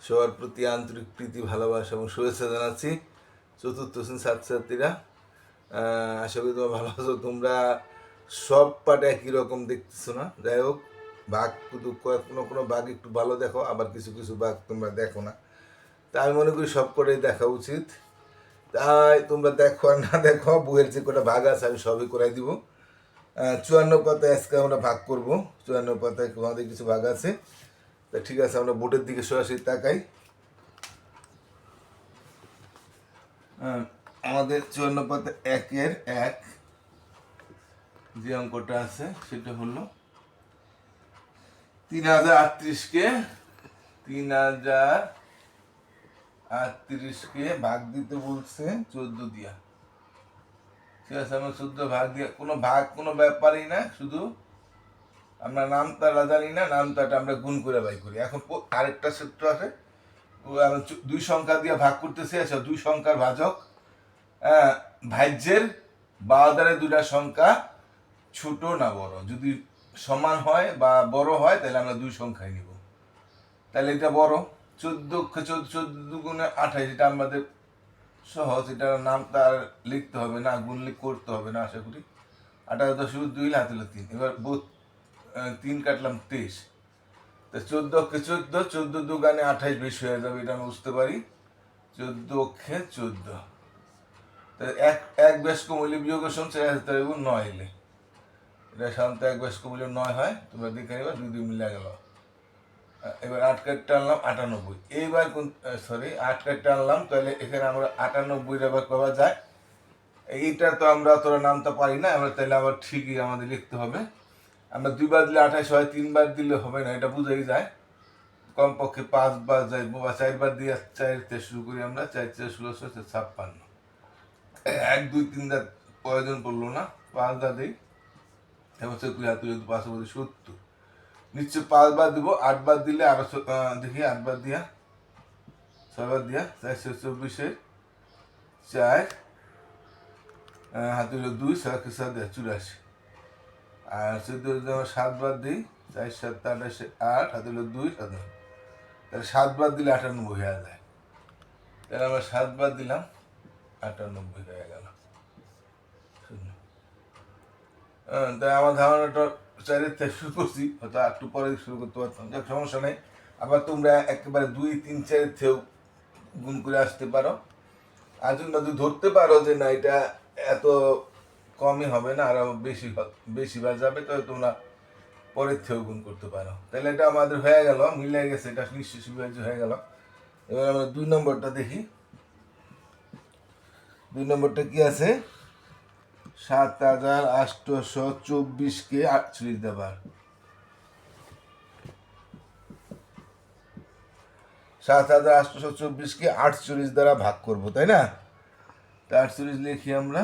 সবার প্রতি আন্তরিক প্রীতি ভালোবাসা এবং শুভেচ্ছা জানাচ্ছি। চতুর্থ শ্রেণীর ছাত্রছাত্রীরা, আশা করি তোমরা ভালো আছো। তোমরা সব পাঠে একই রকম দেখতেছো না। যাই হোক, বাঘ কিন্তু কোনো কোনো বাঘ একটু ভালো দেখো, আবার কিছু কিছু বাঘ তোমরা দেখো না। তা আমি মনে করি সব কটাই দেখা উচিত। তাই তোমরা দেখো আর না দেখো, বইয়ের যে কটা ভাগ আছে আমি সবই করাই দিব। 54 পাতায় আজকে আমরা ভাগ করব। 54 পাতায় আমাদের কিছু ভাগ আছে। তা ঠিক আছে, আমরা বোর্ডের দিকে সরাসরি তাকাই। আমাদের 54 পাতা 1-এর 1 যে অঙ্কটা আছে সেটা হলো 3038কে 3038কে ভাগ দিতে বলছে 14 দিয়া। ঠিক আছে, আমরা 14 ভাগ দিয়ে কোনো ব্যাপারই না, শুধু আমরা নামতাটা জানি না, নামতাটা আমরা গুণ করে বাই করি। এখন আরেকটা সূত্র আছে, দুই সংখ্যা দিয়ে ভাগ করতেছি। আচ্ছা, দুই সংখ্যার ভাজক ভাজ্যের বাওদারে দুটা সংখ্যা ছোট না বড়, যদি সমান হয় বা বড় হয় তাহলে আমরা দুই সংখ্যায় নিব। তাহলে এটা বড়, 14 গুণে 28, এটা আমাদের সহজ, এটার নাম তার লিখতে হবে না, গুণ করতে হবে না আশা করি। 28 × 2 হাতে 3, এবার 3 কাটলাম 23, তো 14 14 28 বেশি হয়ে যাবে, এটা আমি বুঝতে পারি। 14 এক ব্যস্ক মূল্য বিয়োগের সঙ্গে 9 এলে এটা সাধারণত এক ব্যস্ক মূল্য 9 হয়। তোমরা দেখে নেবা, 2 মিলে গেল। এবার 8 কাটতে আনলাম 98, এইবার 8 কাটতে আনলাম, তাহলে এখানে আমরা 98 আবার পাওয়া যায়। এইটা তো আমরা তোরা নামতে পারি না, আমরা তাহলে আবার ঠিকই আমাদের লিখতে হবে। আমরা 2 বার দিলে 28 হয়, 3 বার দিলে হবে না, এটা বুঝাই যায়। কমপক্ষে 5 বার যাইব, বা 4 বার দিয়ে 4 শুরু করি আমরা। 4 4 16 56, 1 2 3 দাঁত প্রয়োজন পড়লো না, 5 দাঁত দিই। এবং 5 70, নিশ্চয় 5 বার দিব। 8 বার দিলে আরো দেখি, 8 বার দিয়া 6 বার দিয়া 424, 4 হাতে 2 7 84, আর 14 যদি আমরা 7 বার দিই, 4 7 28 8 হাতে 2 7, তাহলে 7 বার দিলে 98 হয়ে যায়। তাহলে আমরা 7 বার দিলাম, 98 হয়ে গেল। তাই আমার ধারণাটা 4 থেকে শুরু করছি, হয়তো একটু পরে শুরু করতে পারতাম, যাক সমস্যা নেই। আবার তোমরা একেবারে 2 3 4 থেকেও গুণ করে আসতে পারো। আর যদি ধরতে পারো যে না, এটা এত কমই হবে না, আরো বেশিবার যাবে, তবে তোমরা পরের থেকেও গুণ করতে পারো। তাহলে এটা আমাদের হয়ে গেল, মিলে গেছে, এটা নিশ্চয়ই সুবিধার্য হয়ে গেল। এবার আমরা 2 নম্বরটা দেখি। 2 নম্বরটা কি আছে? 7824কে 48 দেবার, 7824কে 48 দ্বারা ভাগ করবো, তাই না? 48 লিখি আমরা,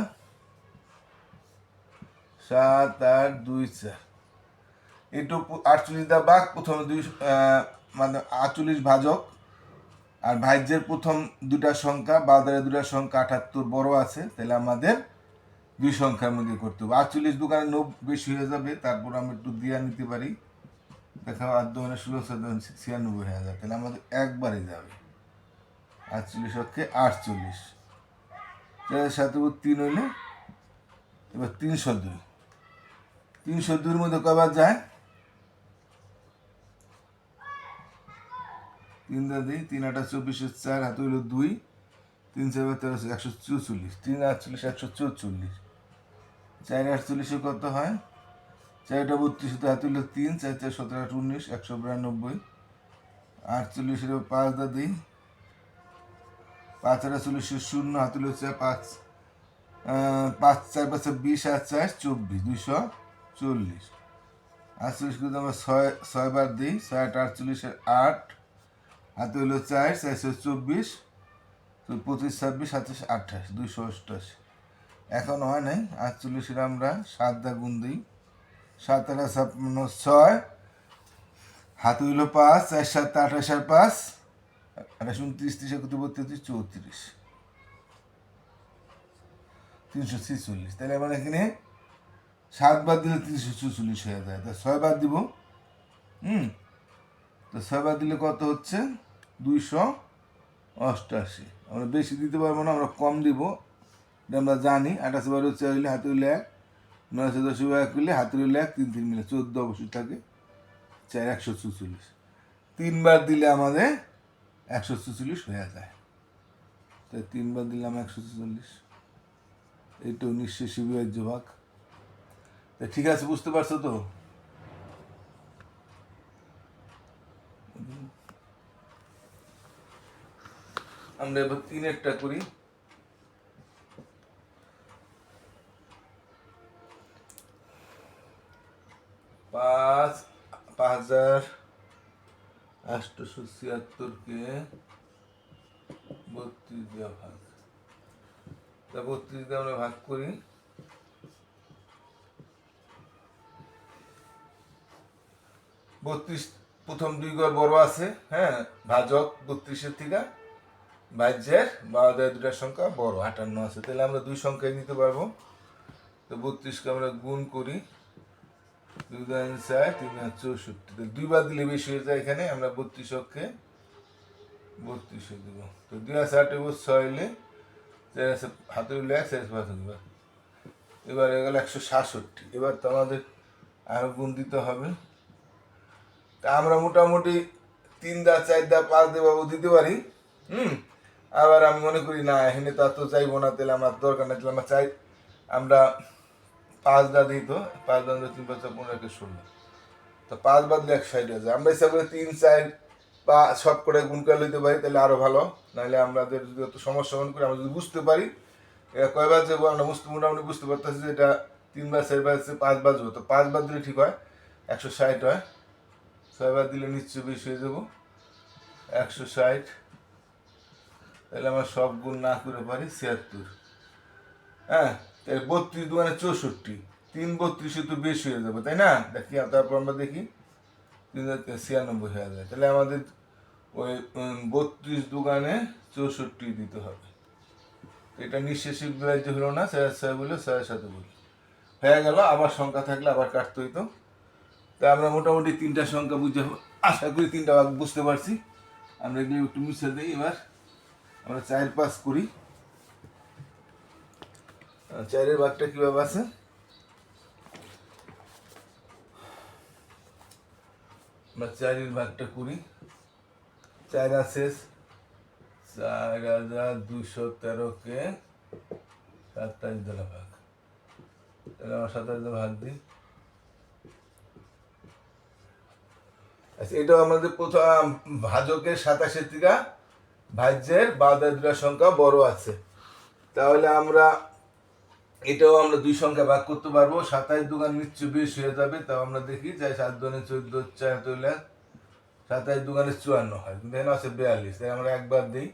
7 8 2 4, একটু 48 দ্বারা ভাগ, প্রথমে 2 মানে 48 ভাজক, আর ভাজ্যের প্রথম দুটা সংখ্যা বাজারে দুটা সংখ্যা 78 বড় আছে, তাহলে আমাদের 2 সংখ্যার মধ্যে করতে হবে। 48 দোকানে 90 বেশি হয়ে যাবে, তারপর আমরা একটু দিয়ে নিতে পারি, দেখা 8 2 16 96 হয়ে যাবে, তাহলে আমাদের একবারে যাবে 48 অক্ষে 48, 7 3 হইলে এবার 302, 302-র মধ্যে কবার যায়? 3 দিই, 3 8 24 4 হাতে হইল 2, 3 7 13 144, 3 48 144, 4 48 কত হয়? 4 32 হাতে হইল 3, 4 4 17 8 19 192, 48 5 দা দিই, 5 48 0 হাতে হইল 5 5 4 5 20 আর 4 24 240, 48 কিন্তু আমরা 6 বার দিই, 6 48 8 হাতে হইল 4 424, 25 26 27 28 288। এখন হয় নাই, 48 আমরা 7 দা গুণ দিই, 7 8 56 6 হাতে হইল 5, 4 7 28 আর 5 28 29 30 31 32 34, 346। তাহলে আমরা এখানে 7 বার দিলে 344 হয়ে যায়, তা 6 বার দিব। তো 6 বার দিলে কত হচ্ছে? 288। আমরা বেশি দিতে পারবো না, আমরা কম দিব, এটা আমরা জানি। 28 হইলে হাতে হইলে 1, 9 10 করলে হাতে হইলে 1, 3 3 মিলে 14 অবশ্যই থাকে, 4 144। 3 বার দিলে আমাদের 144 হয়ে যায়। তাই 3 বার দিলাম 144, এইটাও নিঃশেষী বিভাজ্য ভাগ। ঠিক আছে, বুঝতে পারছো তো? আমরা এবার 3-এরটা করি। 5876কে 32 দিয়ে ভাগ, তা 32 দিয়ে আমরা ভাগ করি। 32 প্রথম 2 ঘর বড় আছে, হ্যাঁ, ভাজক 32-এর থেকে, ভাজ্যের বারোদের দুটার সংখ্যা বড় 58 আছে, তাহলে আমরা 2 সংখ্যায় নিতে পারবো। তো 32কে আমরা গুণ করি, 2 4 3 64, 2 বার দিলে বেশি হয়ে যায়, এখানে আমরা 32কে 32 দিব। তো 2 আছে 8 6 হইলে 4 আছে হাতে হইলে 1 4 5 দিব। এবার হয়ে গেল 167। এবার তো আমাদের আরো গুণ দিতে হবে। তা আমরা মোটামুটি 3 দা 4 দা 5 দা বাবু দিতে পারি। আবার আমি মনে করি না, এখানে তো এত চাইবো না, তাহলে আমার দরকার নেই, তাহলে আমরা চাই আমরা 5 দা দিই। তো 5 দা 3 5 15 16, তো 5 বার দিলে 160 হয়ে যায়। আমরা হিসাব করে 3 4 বা সব করে গুণ করে লইতে পারি, তাহলে আরো ভালো। নাহলে আমাদের যদি অত সমস্যা মনে করি, আমরা যদি বুঝতে পারি এটা কয়বার যাবো, আমরা মোটামুটি বুঝতে পারতেছি যে এটা 3 বার 4 বার 5 বার যাবো। তো 5 বার দিলে ঠিক হয়, 160 হয়। 6 বার দিলে নিশ্চয়ই বেশি হয়ে যাবো, 160। তাহলে আমরা সব গুণ না করে পারি 76। হ্যাঁ, তাহলে 32 দুগুণে 64, 3 32 তো বেশি হয়ে যাবে, তাই না? দেখি, তারপর আমরা দেখি 96 হয়ে যায়। তাহলে আমাদের ওই 32 দুগুণে 64 দিতে হবে। এটা নিঃশেষী বিভাজ্য হলো না, 6 বলে 6 বলি হয়ে গেল। আবার সংখ্যা থাকলে আবার কাটতে হইতো। তা আমরা মোটামুটি 3টা সংখ্যা বুঝে, আশা করি 3টা ভাগ বুঝতে পারছি। আমরা এগুলো একটু মিশে দিই। এবার আমরা 4 5 করি। 4-এর ভাগটা কিভাবে আছে, আমরা 4-এর ভাগটা করি। 4 আছে 4213-কে 27 দ্বারা ভাগ, তাহলে আমরা 27 দ্বারা ভাগ দিই। আচ্ছা, এটাও আমাদের প্রথম ভাজকের 27-এর থেকে ভাজ্যের বারোদের দুটার সংখ্যা বড় আছে, তাহলে আমরা এটাও আমরা 2 সংখ্যা ভাগ করতে পারবো। 27 দুগুণ নিশ্চয় বেশি হয়ে যাবে, তাও আমরা দেখি যাই 7 দুগুণে 14, 4 হইলে 27 দুগুণে 54 হয়, কিন্তু এখানে আছে 42, তাই আমরা একবার দিই।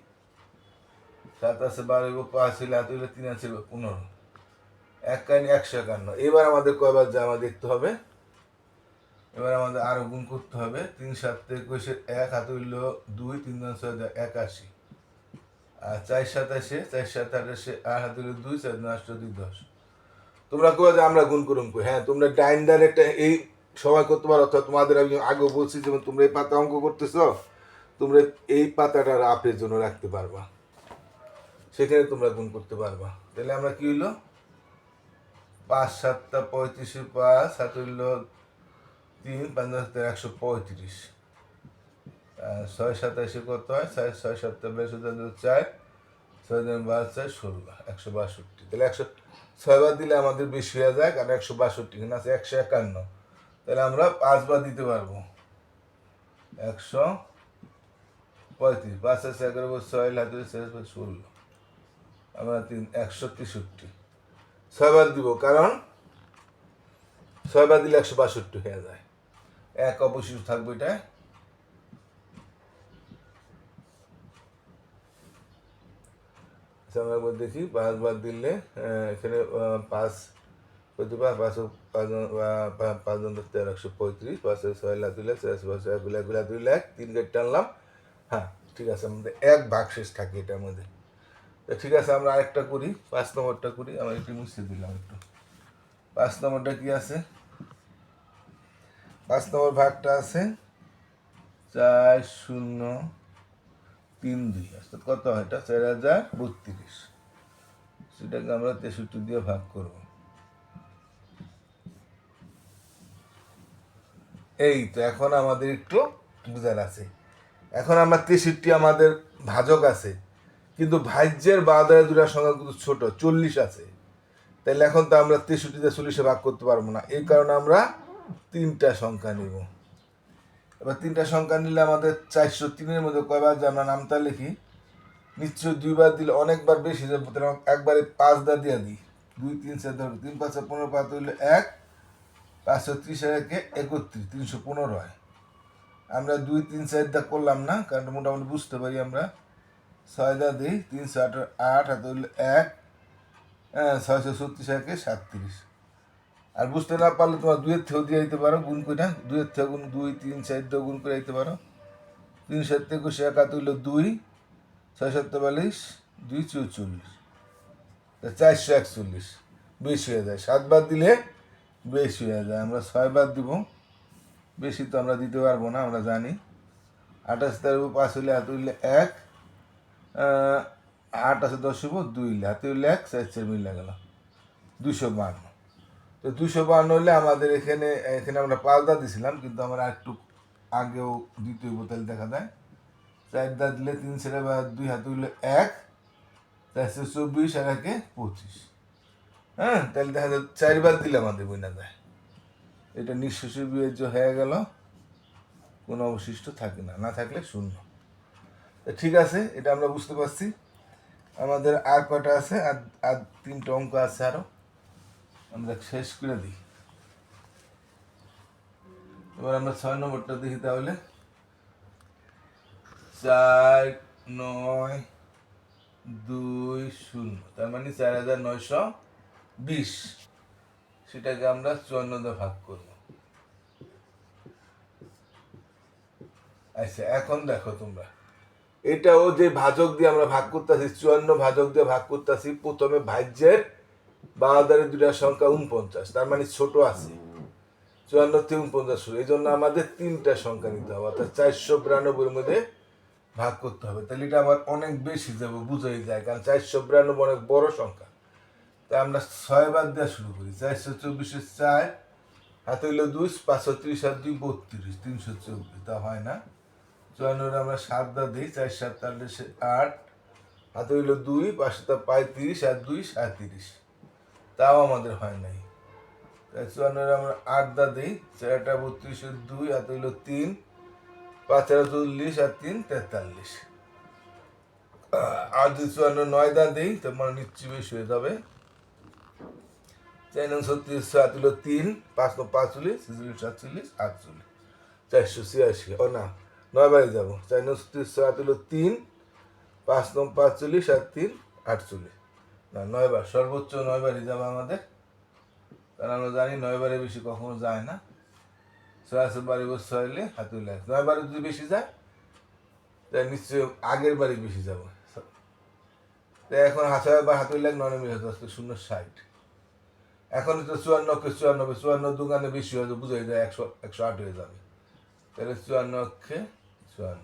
7 আছে 12, 5 হইলে হাতে হইলে 3 আছে 15, 151। এবার আমাদের কয়বার যায় আমরা দেখতে হবে। এবার আমাদের আরো গুণ করতে হবে। 3 7 21, 1 হাতে হইল 2, 3 6 81, আর 4 27, 4 7 28, 8 হাতে হইল 2, 4 8 2 10। তোমরা কবে যে আমরা গুণ করুন, হ্যাঁ, তোমরা ডাইন ডান একটা এই সবাই করতে পারো, অর্থাৎ তোমাদের আমি আগেও বলছি, যেমন তোমরা এই পাতা অঙ্ক করতেছ, তোমরা এই পাতাটা আপের জন্য রাখতে পারবা, সেখানে তোমরা গুণ করতে পারবা। তাহলে আমরা কি হইলো, 5 7 35, 5 হাত হইল 3, 5 135, 6 27 কত হয়, 6 6 7 4, 6 12 4 16, 162। তাহলে 106 বার দিলে আমাদের বেশি হয়ে যায়, কারণ 162 এখানে আছে 151। তাহলে আমরা 5 বার দিতে পারবো, 135, 5 আছে 11, 6 হাতে 16, আমরা 163 6 বার দিব, কারণ 6 বার দিলে 162 হয়ে যায়, 1 অবশিষ্ট থাকবে এটা। আমরা দেখি 5 বার দিলে এখানে 5 হতে পারে, 5 5 5 135, 5 6 লাখ 2 লাখ 4 লাখ 2 লাখ 3 গেট টানলাম। হ্যাঁ, ঠিক আছে, আমাদের 1 ভাগ শেষ থাকে এটার মধ্যে। তো ঠিক আছে, আমরা আরেকটা করি, 5 নম্বরটা করি। আমরা একটু মুছে দিলাম একটু। 5 নম্বরটা কি আছে, 5 নম্বর ভাগটা আছে 4 0 3 2 অর্থাৎ কত হয় এটা 4032, সেটাকে আমরা 63 দিয়ে ভাগ করব। এই তো এখন আমাদের একটু বুঝার আছে। এখন আমরা 63 আমাদের ভাজক আছে, কিন্তু ভাজ্যের বাঁধায় দুটার সংখ্যা কিন্তু ছোট 40 আছে, তাহলে এখন তো আমরা 63-তে 40-এ ভাগ করতে পারবো না, এই কারণে আমরা 3টা সংখ্যা নিব। এবার 3টা সংখ্যা নিলে আমাদের 403-এর মধ্যে কয়বার যে আমরা নামটা লিখি, নিশ্চয়ই 2বার দিলে অনেকবার বেশি যাবে, একবারে 5 দা দিয়ে দিই, 2 3 4 ধরো, 3 5 15 5 হইলে 1, 530 আর 1 31, 315 হয়। আমরা 2 3 4 দা করলাম না, কারণ মোটামুটি বুঝতে পারি আমরা। 6 দা দিই, 3 8 8 হাতে হইলে 1, 636 আর 37। আর বুঝতে না পারলে তোমার 2-এর থেকেও দিয়ে দিতে পারো, গুণ করে 2-এর থেকে গুণ 2 3 4 দিয়ে গুণ করে দিতে পারো। 3 7 21 1 হইল 2, 6 7 42, 2 44, 441 বেশি হয়ে যায়। 7 বার দিলে বেশি হয়ে যায়, আমরা 6 বার দিব, বেশি তো আমরা দিতে পারবো না, আমরা জানি। 28 তার 5 হইলে হাতে হইলে 1, 8 আছে 10 হইব 2 হইলে হাতে হইলে 1, 4 4 মিলে গেল 252। তো 252 হইলে আমাদের এখানে আমরা 5 দা দিছিলাম, কিন্তু আমরা একটু আগেও দ্বিতীয় বোতল দেখা যায়। 4 দা দিলে 3 ছেড়ে 2 হাতে হইলে 1, 424 আর 1 25। হ্যাঁ, তাহলে দেখা যায় 4 বার দিলে আমাদের বইনা যায়। এটা নিঃশেষে বিয়োজ্য হয়ে গেল, কোনো অবশিষ্ট থাকে না, না থাকলে শূন্য। ঠিক আছে, এটা আমরা বুঝতে পারছি। আমাদের আর কয়টা আছে? আর 3টা অঙ্ক আছে আরো, আমরা শেষ করে দিই। এবার আমরা 6 নম্বরটা দেখি তাহলে। 4 9 2 0, তার মানে 4920, সেটাকে আমরা 54 দিয়ে ভাগ করব। আচ্ছা, এখন দেখো তোমরা, এটাও যে ভাজক দিয়ে আমরা ভাগ করতেছি, 54 ভাজক দিয়ে ভাগ করতেছি, প্রথমে ভাজ্যের বাঁধারে দুটার সংখ্যা 49, তার মানে ছোট আছে 54 থেকে 49 শুরু, এই জন্য আমাদের 3টা সংখ্যা নিতে হবে, অর্থাৎ 492-এর মধ্যে ভাগ করতে হবে। তাহলে এটা আবার অনেক বেশি যাবো, বুঝাই যায়, কারণ 492 অনেক বড় সংখ্যা। তাই আমরা 6 বার দিয়ে শুরু করি। 424-এর 4 হাতে হইল 2, 530 আর 2 32, 324, তা হয় না। 54 আমরা 7 দা দিই, 4 7 8 হাতে হইল 2, 5 35 আর 2 37, তাও আমাদের হয় নাই। তাই 54 আমরা 8 দা দিই, 4 32 আর 2 হাতে হইল 3, 5 40 আর 3 43। আর যদি 54 9 দা দিই, তো মানে নিশ্চয়ই বেশি হয়ে যাবে। 4 36 হাতে হইল 3, 5 45 47 48, 486। ও না, 9 বারে যাবো। 4 36 হাতে হইল 3, 5 45 আর 3 48, না 9 বার, সর্বোচ্চ 9 বারই যাবে আমাদের, কারণ আমরা জানি 9 বারে বেশি কখনো যায় না। 6 বারে 6 হইলে হাতে হইলে 9 বারে যদি বেশি যায়, তাই নিশ্চয়ই আগের বারে বেশি যাবে। তাই এখন হাতে হইলে 9 মিলে 10 0 60। এখন তো 54-কে 94, 54 দোকানে বেশি হয়ে যাবে, বুঝাই যায় 108 হয়ে যাবে। তাহলে 54-কে 54,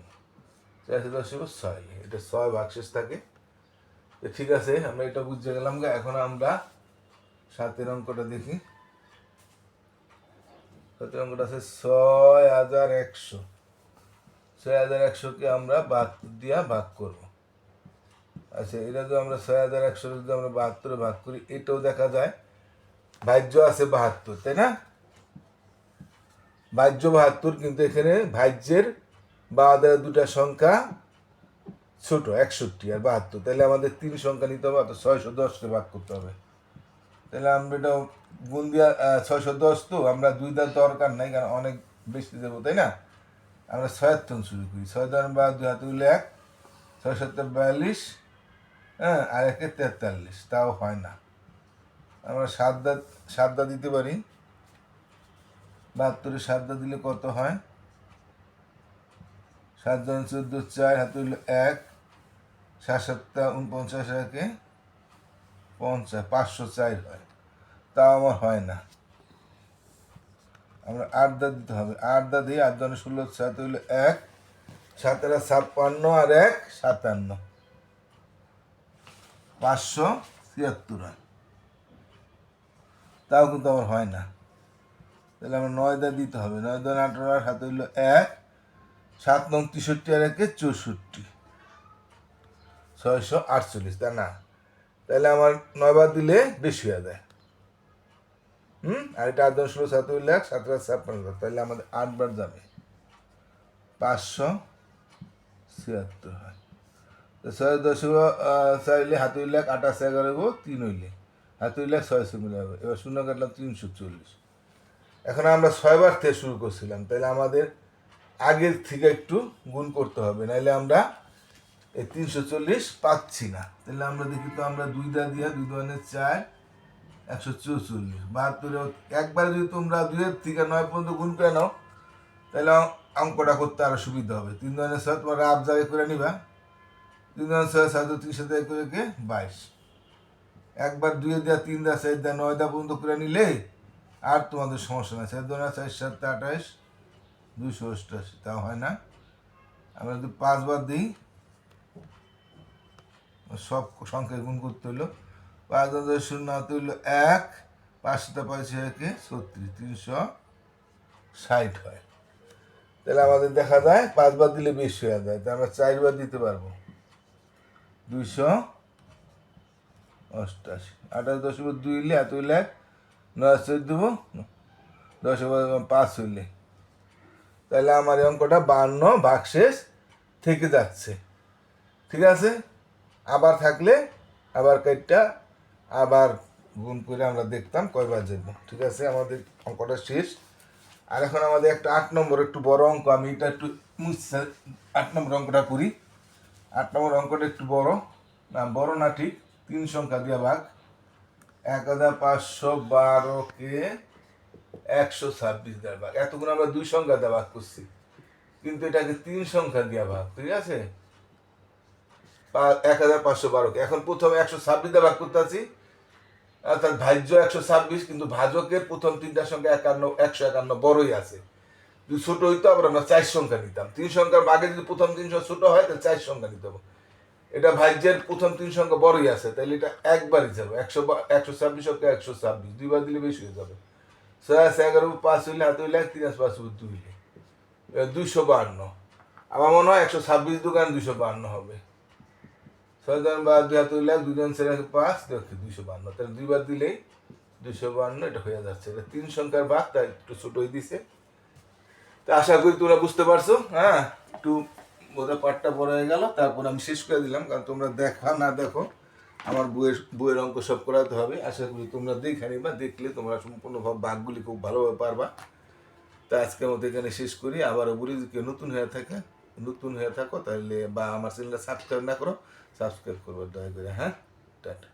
4 10 6, এটা 6 ভাগশেষ থাকে। ঠিক আছে, আমরা এটা বুঝতে গেলাম। এখন আমরা 7-এর অঙ্কটা দেখি। 7-এর অঙ্কটা আছে 6100। 6100-কে আমরা 72 দিয়া ভাগ করবো। আচ্ছা, এটা যদি আমরা 6100 যদি আমরা 72-এ ভাগ করি, এটাও দেখা যায় ভাজ্য আছে 72, তাই না? ভাজ্য 72, কিন্তু এখানে ভাজ্যের বাঁধারে দুটা সংখ্যা ছোট 61 আর 72, তাহলে আমাদের 3 সংখ্যা নিতে হবে, অর্থাৎ 610-কে ভাগ করতে হবে। তাহলে আমরা এটা গুণ দিয়া 610, তো আমরা 2 দার দরকার নাই, কারণ অনেক বেশি দেবো, তাই না? আমরা 6 শুরু করি। 6 দ্বারা 2 হাতে হইলে 1, 6 7 42, হ্যাঁ, আর 1 43, তাও হয় না। আমরা 7 দা দিতে পারি। 72-এ 7 দা দিলে কত হয়? 7 × 14 4 হাতে হইল 1, 7 7 49 আর 1 50, 504 হয়, তাও আমার হয় না। আমরা 8 দা দিতে হবে। 8 দা দিই, 8 × 16 হাতে হইল 1, 7 56 আর 1 57, 576 হয়। তাও কিন্তু আমার হয় না, তাহলে আমার 9 দা দিতে হবে। 9 দা 18 আর 7 হইল 1, 7 নং 63 আর 1 64, 648, তা না, তাহলে আমার 9 বার দিলে বেশি হয়ে যায়। আর এটা 8 10 16 7 হইল 1, 7 56, তাহলে আমাদের 8 বার যাবে, 576 হয়। তো 6 10 চাইলে হাত হইলে 28 11 3 হইলে হাত হইলে 600 মিলে হবে। এবার শূন্য কাটলাম 340। এখন আমরা 6 বার থেকে শুরু করছিলাম, তাহলে আমাদের আগের থেকে একটু গুণ করতে হবে, নাইলে আমরা এই 340 পাচ্ছি না। তাহলে আমরা দেখি তো, আমরা 2 দা দিয়া 2 2 4, 144, 72। একবারে যদি তোমরা 2 থেকে 9 পর্যন্ত গুণ করে নাও, তাহলে অঙ্কটা করতে আরো সুবিধা হবে। 3 2 6 তোমরা আপ জায়গায় করে নিবা, 3 2 6 7 3 সাথে করে 22। একবার 2 দেওয়া 3 দা 4 দা 9 দা পর্যন্ত করে নিলে আর তোমাদের সমস্যা নাই। 4 2 4 7 28, 288, তাও হয় না। আমরা যদি 5 বার দিই, সব সংখ্যা গুণ করতে হইলো, 5 10 0 হতে হইলো 1, 5 7 5 36, 360 হয়। তাহলে আমাদের দেখা যায় 5 বার দিলে বেশি হয়ে যায়, তাহলে আমরা 4 বার দিতে পারবো, 288। 28 10 2 হইলে এত হইলে 9 4 দেবো, 10 5 হইলে, তাহলে আমার এই অঙ্কটা 52 ভাগশেষ থেকে যাচ্ছে। ঠিক আছে, আবার থাকলে আবার কাইটটা আবার গুণ করে আমরা দেখতাম কয়বার যাব। ঠিক আছে, আমাদের অঙ্কটা শেষ। আর এখন আমাদের একটা 8 নম্বর একটু বড় অঙ্ক, আমি এটা একটু 8 নম্বর অঙ্কটা করি। 8 নম্বর অঙ্কটা একটু বড় না ঠিক, 3 সংখ্যা দিয়া ভাগ। 1512-কে 126 দেওয়া ভাগ। এতক্ষণ আমরা 2 সংখ্যা দিয়ে ভাগ করছি, কিন্তু এটাকে 3 সংখ্যা দিয়া ভাগ। ঠিক আছে, 1512-কে এখন প্রথমে 126 দিয়ে ভাগ করতে আছি, অর্থাৎ ভাজ্য 126, কিন্তু ভাজকের প্রথম 3টা সংখ্যা 151 বড়ই আছে। যদি ছোট হইতো আবার আমরা 4 সংখ্যা নিতাম। 3 সংখ্যার আগে যদি প্রথম 3 সংখ্যা ছোট হয়, তাহলে 4 সংখ্যা নিতে হবে। এটা ভাজ্যের প্রথম 3 সংখ্যা বড়ই আছে, তাহলে এটা একবারই যাবে। 126 126, 2 বার দিলে বেশি হয়ে যাবে। 6 11 5 হইলে হাতে হইলে 3 5 2 হইলে 252। আমার মনে হয় 126 দোকান 252 হবে। 6 জন বা 2 হাতে হইলে 2 জন 5 দেখি 252, তাহলে 2 বার দিলেই 252 এটা হয়ে যাচ্ছে। এটা 3 সংখ্যার ভাগ, তাই একটু ছোট হয়ে দিছে। তো আশা করি তোমরা বুঝতে পারছো। হ্যাঁ, একটু বোধহয় পাঠটা বড় হয়ে গেল, তারপর আমি শেষ করে দিলাম, কারণ তোমরা দেখা না দেখো আমার বইয়ের অঙ্ক সব করাতে হবে। আশা করি তোমরা দেখে নিবা, দেখলে তোমরা সম্পূর্ণভাবে ভাগগুলি খুব ভালোভাবে পারবা। তা আজকের মতো এখানে শেষ করি। আবারও বলি, যে কেউ নতুন হয়ে থাকো তাহলে, বা আমার চ্যানেলটা সাবস্ক্রাইব না করো, সাবস্ক্রাইব করবো দয়া করে। হ্যাঁ, টাটা।